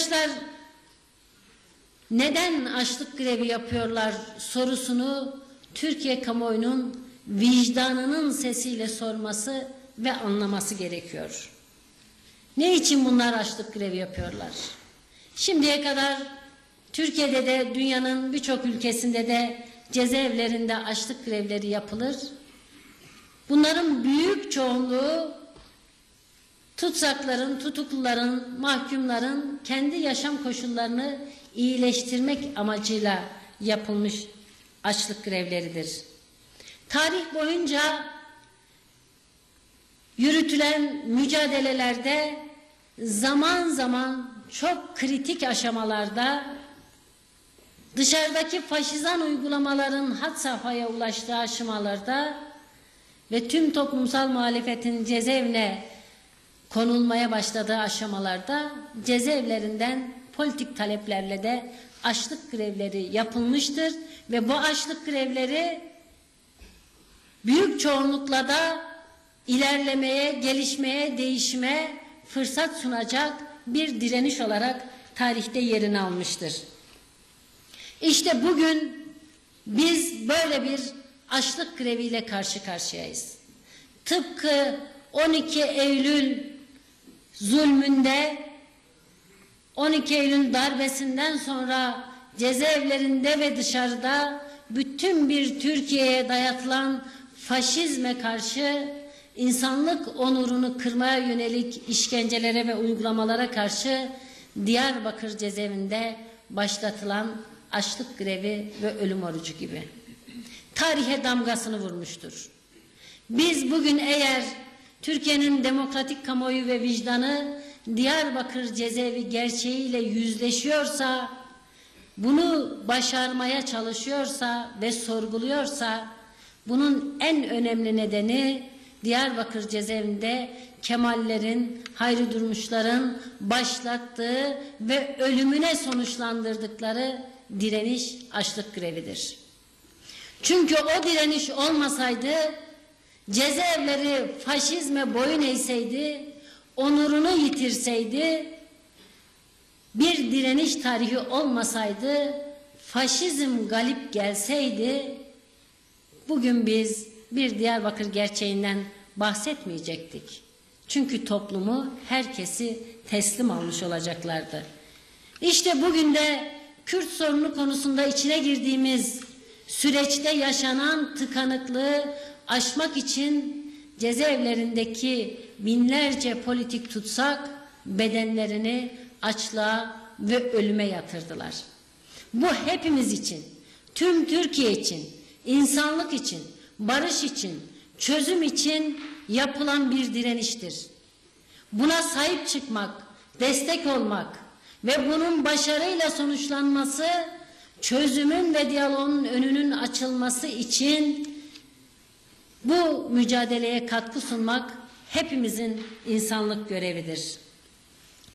Arkadaşlar, neden açlık grevi yapıyorlar sorusunu Türkiye kamuoyunun vicdanının sesiyle sorması ve anlaması gerekiyor. Ne için bunlar açlık grevi yapıyorlar? Şimdiye kadar Türkiye'de de dünyanın birçok ülkesinde de cezaevlerinde açlık grevleri yapılır. Bunların büyük çoğunluğu tutsakların, tutukluların, mahkumların kendi yaşam koşullarını iyileştirmek amacıyla yapılmış açlık grevleridir. Tarih boyunca yürütülen mücadelelerde zaman zaman çok kritik aşamalarda dışarıdaki faşizan uygulamaların had safhaya ulaştığı aşamalarda ve tüm toplumsal muhalefetin cezaevine konulmaya başladığı aşamalarda cezaevlerinden politik taleplerle de açlık grevleri yapılmıştır ve bu açlık grevleri büyük çoğunlukla da ilerlemeye, gelişmeye, değişime fırsat sunacak bir direniş olarak tarihte yerini almıştır. İşte bugün biz böyle bir açlık greviyle karşı karşıyayız. Tıpkı 12 Eylül zulmünde, 12 Eylül darbesinden sonra cezaevlerinde ve dışarıda bütün bir Türkiye'ye dayatılan faşizme karşı, insanlık onurunu kırmaya yönelik işkencelere ve uygulamalara karşı Diyarbakır cezaevinde başlatılan açlık grevi ve ölüm orucu gibi tarihe damgasını vurmuştur. Biz bugün eğer Türkiye'nin demokratik kamuoyu ve vicdanı Diyarbakır cezaevi gerçeğiyle yüzleşiyorsa, bunu başarmaya çalışıyorsa ve sorguluyorsa, bunun en önemli nedeni Diyarbakır cezaevinde Kemallerin, Hayri Durmuşların başlattığı ve ölümüne sonuçlandırdıkları direniş, açlık grevidir. Çünkü o direniş olmasaydı, cezaevleri faşizme boyun eğseydi, onurunu yitirseydi, bir direniş tarihi olmasaydı, faşizm galip gelseydi, bugün biz bir Diyarbakır gerçeğinden bahsetmeyecektik. Çünkü toplumu, herkesi teslim almış olacaklardı. İşte bugün de Kürt sorunu konusunda içine girdiğimiz süreçte yaşanan tıkanıklığı aşmak için cezaevlerindeki binlerce politik tutsak bedenlerini açlığa ve ölüme yatırdılar. Bu hepimiz için, tüm Türkiye için, insanlık için, barış için, çözüm için yapılan bir direniştir. Buna sahip çıkmak, destek olmak ve bunun başarıyla sonuçlanması, çözümün ve diyaloğun önünün açılması için bu mücadeleye katkı sunmak hepimizin insanlık görevidir.